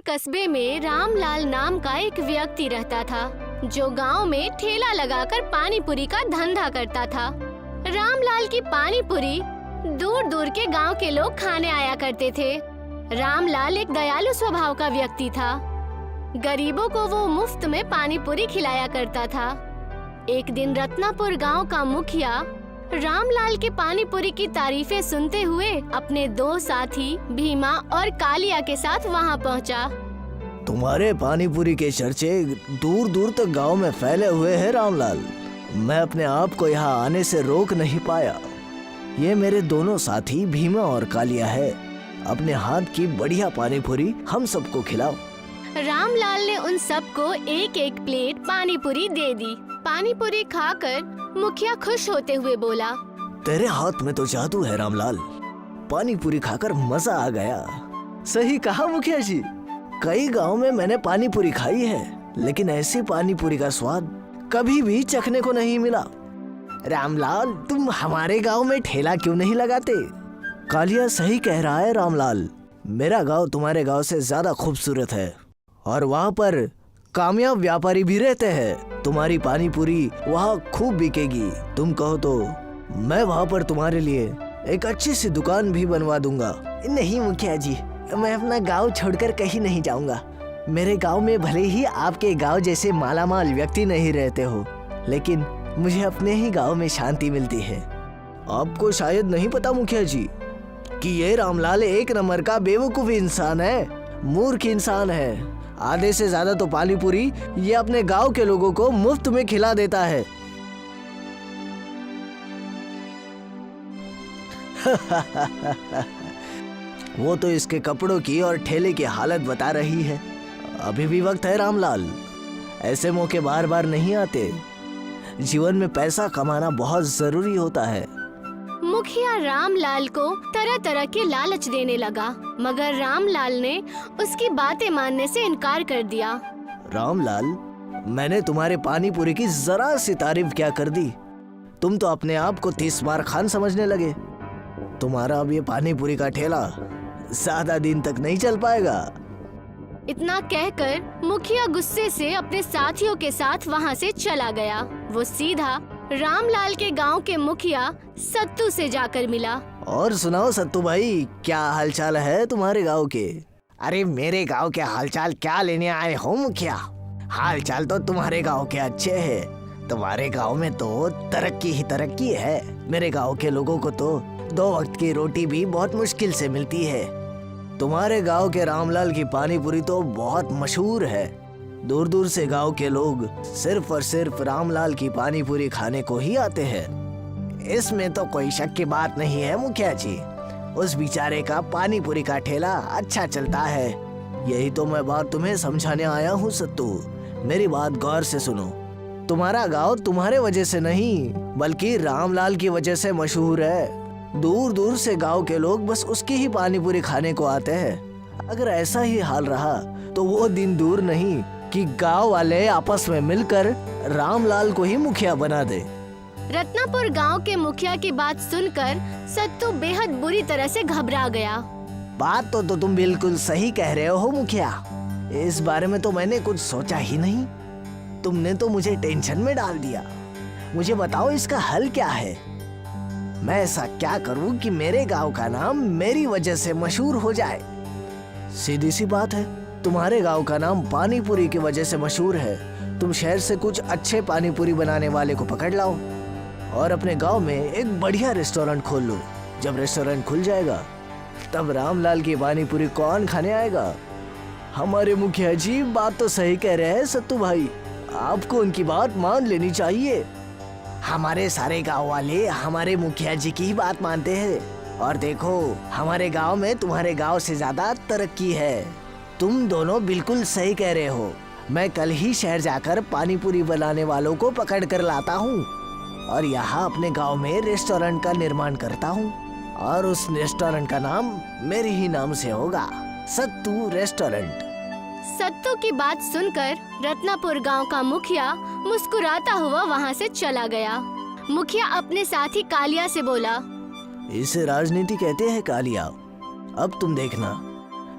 कस्बे में रामलाल नाम का एक व्यक्ति रहता था जो गांव में ठेला लगाकर पानी पूरी का धंधा करता था। रामलाल की पानी पूरी दूर दूर के गांव के लोग खाने आया करते थे। रामलाल एक दयालु स्वभाव का व्यक्ति था। गरीबों को वो मुफ्त में पानी पूरी खिलाया करता था। एक दिन रत्नापुर गांव का मुखिया रामलाल के पानी पूरी की तारीफें सुनते हुए अपने दो साथी भीमा और कालिया के साथ वहां पहुंचा। तुम्हारे पानी पूरी के चर्चे दूर दूर तक गांव में फैले हुए हैं रामलाल। मैं अपने आप को यहाँ आने से रोक नहीं पाया। ये मेरे दोनों साथी भीमा और कालिया है। अपने हाथ की बढ़िया पानी पूरी हम सबको खिलाओ। रामलाल ने उन सबको एक एक प्लेट पानी पूरी दे दी। पानी पूरी खाकर मुखिया खुश होते हुए बोला, तेरे हाथ में तो जादू है रामलाल। पानी पूरी खाकर मजा आ गया। सही कहा मुखिया जी। कई गांव में मैंने पानी पूरी खाई है, लेकिन ऐसी पानी पूरी का स्वाद कभी भी चखने को नहीं मिला। रामलाल, तुम हमारे गांव में ठेला क्यों नहीं लगाते? कालिया सही कह रहा है रामलाल। मेरा गांव तुम्हारे गांव से ज्यादा खूबसूरत है और वहाँ पर कामयाब व्यापारी भी रहते हैं। तुम्हारी पानी पूरी वहाँ खूब बिकेगी। तुम कहो तो मैं वहाँ पर तुम्हारे लिए एक अच्छी सी दुकान भी बनवा दूंगा। नहीं मुखिया जी, मैं अपना गांव छोड़कर कहीं नहीं जाऊंगा। मेरे गांव में भले ही आपके गांव जैसे मालामाल व्यक्ति नहीं रहते हो, लेकिन मुझे अपने ही गांव में शांति मिलती है। आपको शायद नहीं पता मुखिया जी कि ये रामलाल एक नंबर का बेवकूफ इंसान है, मूर्ख इंसान है। आधे से ज्यादा तो पानी पूरी ये अपने गांव के लोगों को मुफ्त में खिला देता है। वो तो इसके कपड़ों की और ठेले की हालत बता रही है। अभी भी वक्त है रामलाल, ऐसे मौके बार बार नहीं आते। जीवन में पैसा कमाना बहुत जरूरी होता है। मुखिया रामलाल को तरह तरह के लालच देने लगा, मगर रामलाल ने उसकी बातें मानने से इनकार कर दिया। रामलाल, मैंने तुम्हारे पानी पूरी की जरा सी तारीफ क्या कर दी, तुम तो अपने आप को 30 मार खान समझने लगे। तुम्हारा अब ये पानी पूरी का ठेला ज्यादा दिन तक नहीं चल पाएगा। इतना कहकर मुखिया गुस्से से अपने साथियों के साथ वहाँ से चला गया। वो सीधा रामलाल के गांव के मुखिया सत्तू से जाकर मिला। और सुनाओ सत्तू भाई, क्या हालचाल है तुम्हारे गांव के? अरे मेरे गांव के हालचाल क्या लेने आए हो मुखिया? हालचाल तो तुम्हारे गांव के अच्छे हैं। तुम्हारे गांव में तो तरक्की ही तरक्की है। मेरे गांव के लोगों को तो 2 वक्त की रोटी भी बहुत मुश्किल से मिलती है। तुम्हारे गांव के रामलाल की पानी पूरी तो बहुत मशहूर है। दूर दूर से गांव के लोग सिर्फ और सिर्फ रामलाल की पानी पूरी खाने को ही आते हैं। इसमें तो कोई शक की बात नहीं है मुखिया जी। उस बेचारे का पानी पूरी का ठेला अच्छा चलता है। यही तो मैं बात तुम्हें समझाने आया हूँ सत्तू। मेरी बात गौर से सुनो। तुम्हारा गांव तुम्हारे वजह से नहीं, बल्कि रामलाल की वजह से मशहूर है। दूर दूर से गांव के लोग बस उसकी ही पानी पूरी खाने को आते हैं। अगर ऐसा ही हाल रहा तो वो दिन दूर नहीं कि गांव वाले आपस में मिलकर रामलाल को ही मुखिया बना दे। रत्नापुर गांव के मुखिया की बात सुनकर सत्तू बेहद बुरी तरह से घबरा गया। बात तो तुम बिल्कुल सही कह रहे हो मुखिया। इस बारे में तो मैंने कुछ सोचा ही नहीं। तुमने तो मुझे टेंशन में डाल दिया। मुझे बताओ इसका हल क्या है? मैं ऐसा क्या करूं कि मेरे गांव का नाम मेरी वजह से मशहूर हो जाए? सीधी सी बात है, तुम्हारे गांव का नाम पानी पूरी की वजह से मशहूर है। तुम शहर से कुछ अच्छे पानी पूरी बनाने वाले को पकड़ लाओ और अपने गांव में एक बढ़िया रेस्टोरेंट खोल लो। जब रेस्टोरेंट खुल जाएगा तब रामलाल की पानी पूरी कौन खाने आएगा? हमारे मुखिया जी बात तो सही कह रहे हैं सत्तू भाई। आपको उनकी बात मान लेनी चाहिए। हमारे सारे गांव वाले हमारे मुखिया जी की ही बात मानते हैं। और देखो, हमारे गांव में तुम्हारे गांव से ज्यादा तरक्की है। तुम दोनों बिल्कुल सही कह रहे हो। मैं कल ही शहर जाकर पानी पूरी बनाने वालों को पकड़ कर लाता हूँ और यहाँ अपने गांव में रेस्टोरेंट का निर्माण करता हूँ और उस रेस्टोरेंट का नाम मेरे ही नाम से होगा, सत्तू रेस्टोरेंट। सत्तू की बात सुनकर रत्नापुर गांव का मुखिया मुस्कुराता हुआ वहां से चला गया। मुखिया अपने साथी कालिया से बोला, इसे राजनीति कहते हैं कालिया। अब तुम देखना,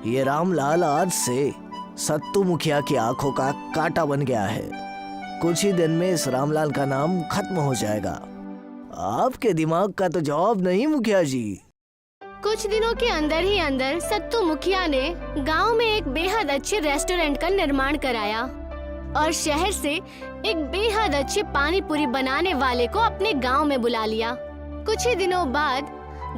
ये रामलाल आज से सत्तू मुखिया की आंखों का कांटा बन गया है। कुछ ही दिन में इस रामलाल का नाम खत्म हो जाएगा। आपके दिमाग का तो जवाब नहीं मुखिया जी। कुछ दिनों के अंदर ही अंदर सत्तू मुखिया ने गांव में एक बेहद अच्छे रेस्टोरेंट का निर्माण कराया और शहर से एक बेहद अच्छे पानी पूरी बनाने वाले को अपने गांव में बुला लिया। कुछ ही दिनों बाद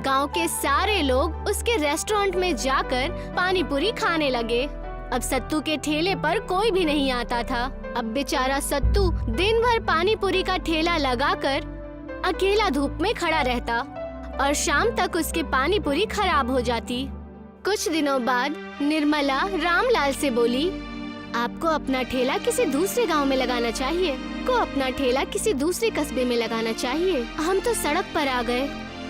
गांव के सारे लोग उसके रेस्टोरेंट में जाकर पानी पूरी खाने लगे। अब सत्तू के ठेले पर कोई भी नहीं आता था। अब बेचारा सत्तू दिन भर पानी पूरी का ठेला लगाकर अकेला धूप में खड़ा रहता और शाम तक उसकी पानी पूरी खराब हो जाती। कुछ दिनों बाद निर्मला रामलाल से बोली, आपको अपना ठेला किसी दूसरे गांव में लगाना चाहिए, अपना ठेला किसी दूसरे कस्बे में लगाना चाहिए। हम तो सड़क पर आ गए।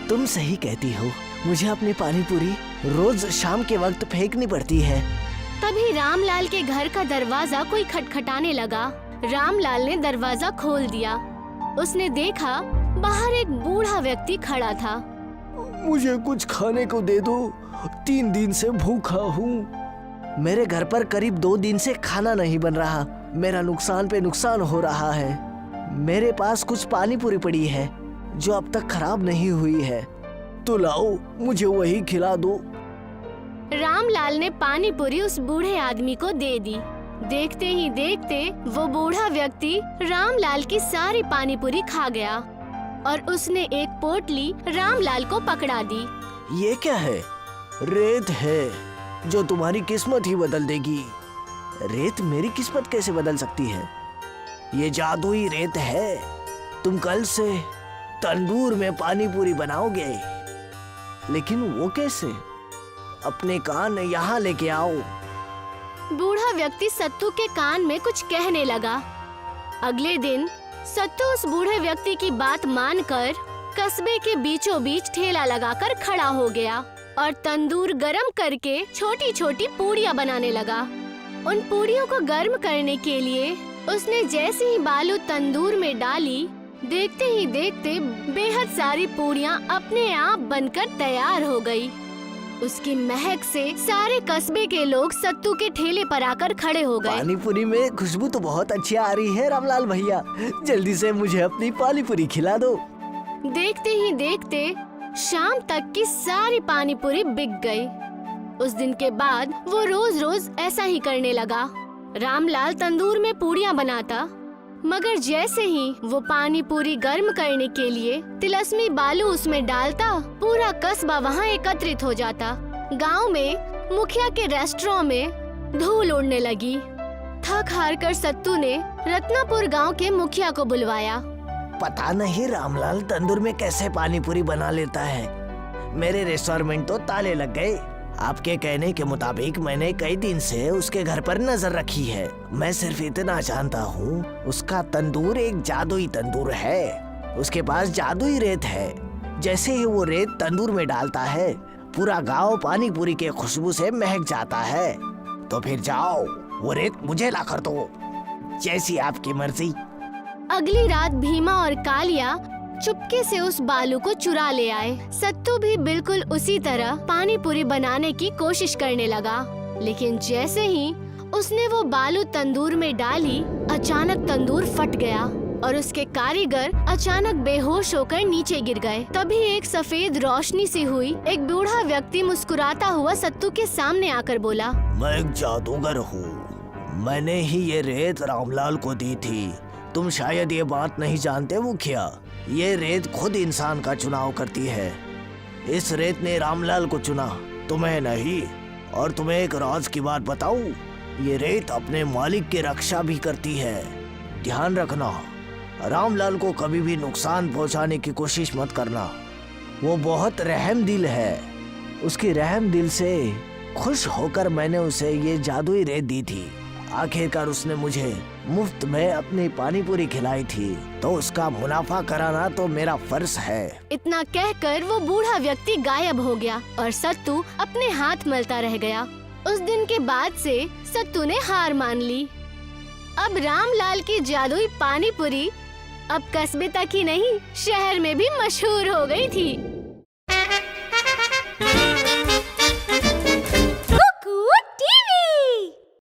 तुम सही कहती हो, मुझे अपनी पानी पूरी रोज शाम के वक्त फेंकनी पड़ती है। तभी रामलाल के घर का दरवाजा कोई खटखटाने लगा। रामलाल ने दरवाजा खोल दिया। उसने देखा बाहर एक बूढ़ा व्यक्ति खड़ा था। मुझे कुछ खाने को दे दो, 3 दिन से भूखा हूँ। मेरे घर पर करीब 2 दिन से खाना नहीं बन रहा। मेरा नुकसान पे नुकसान हो रहा है। मेरे पास कुछ पानी पूरी पड़ी है जो अब तक खराब नहीं हुई है, तो लाओ मुझे वही खिला दो। रामलाल ने पानी पूरी उस बूढ़े आदमी को दे दी। देखते ही देखते वो बूढ़ा व्यक्ति रामलाल की सारी पानी पूरी खा गया और उसने एक पोटली रामलाल को पकड़ा दी। ये क्या है? रेत है जो तुम्हारी किस्मत ही बदल देगी। रेत मेरी किस्मत कैसे बदल सकती है? ये जादुई रेत है। तुम कल से तंदूर में पानी पूरी बनाओगे। लेकिन वो कैसे? अपने कान यहाँ लेके आओ। बूढ़ा व्यक्ति सत्तू के कान में कुछ कहने लगा। अगले दिन सत्तू उस बूढ़े व्यक्ति की बात मानकर कस्बे के बीचों बीच ठेला लगाकर खड़ा हो गया और तंदूर गरम करके छोटी छोटी पूड़ियाँ बनाने लगा। उन पूड़ियों को गर्म करने के लिए उसने जैसे ही बालू तंदूर में डाली, देखते ही देखते बेहद सारी पूड़ियाँ अपने आप बनकर तैयार हो गई। उसकी महक से सारे कस्बे के लोग सत्तू के ठेले पर आकर खड़े हो गए। पानी पूरी में खुशबू तो बहुत अच्छी आ रही है रामलाल भैया, जल्दी से मुझे अपनी पानी पूरी खिला दो। देखते ही देखते शाम तक की सारी पानी पूरी बिक गई। उस दिन के बाद वो रोज रोज ऐसा ही करने लगा। रामलाल तंदूर में पूड़ियाँ बनाता, मगर जैसे ही वो पानी पूरी गर्म करने के लिए तिलस्मी बालू उसमें डालता, पूरा कस्बा वहाँ एकत्रित हो जाता। गांव में मुखिया के रेस्टोरेंट में धूल उड़ने लगी। थक हार कर सत्तू ने रत्नापुर गांव के मुखिया को बुलवाया। पता नहीं रामलाल तंदूर में कैसे पानी पूरी बना लेता है। मेरे रेस्टोरेंट तो ताले लग गए। आपके कहने के मुताबिक मैंने कई दिन से उसके घर पर नजर रखी है। मैं सिर्फ इतना जानता हूँ, उसका तंदूर एक जादुई तंदूर है। उसके पास जादुई रेत है। जैसे ही वो रेत तंदूर में डालता है, पूरा गांव पानी पूरी के खुशबू से महक जाता है। तो फिर जाओ, वो रेत मुझे ला कर दो, जैसी आपकी मर्जी। अगली रात भीमा और कालिया चुपके से उस बालू को चुरा ले आए। सत्तू भी बिल्कुल उसी तरह पानी पूरी बनाने की कोशिश करने लगा, लेकिन जैसे ही उसने वो बालू तंदूर में डाली, अचानक तंदूर फट गया और उसके कारीगर अचानक बेहोश होकर नीचे गिर गए। तभी एक सफेद रोशनी सी हुई। एक बूढ़ा व्यक्ति मुस्कुराता हुआ सत्तू के सामने आकर बोला, मैं एक जादूगर हूँ। मैंने ही ये रेत रामलाल को दी थी। तुम शायद ये बात नहीं जानते मुखिया, ये रेत खुद इंसान का चुनाव करती है। इस रेत ने रामलाल को चुना, तुम्हें नहीं। और तुम्हें एक राज की बात बताऊं, ये रेत अपने मालिक की रक्षा भी करती है। ध्यान रखना, रामलाल को कभी भी नुकसान पहुंचाने की कोशिश मत करना। वो बहुत रहम दिल है। उसकी रहम दिल से खुश होकर मैंने उसे ये जादुई रेत दी थी। आखिरकार उसने मुझे मुफ्त में अपनी पानी पूरी खिलाई थी, तो उसका मुनाफा कराना तो मेरा फर्ज है। इतना कहकर वो बूढ़ा व्यक्ति गायब हो गया और सत्तू अपने हाथ मलता रह गया। उस दिन के बाद से सत्तू ने हार मान ली। अब रामलाल की जादुई पानी पूरी अब कस्बे तक ही नहीं, शहर में भी मशहूर हो गई थी।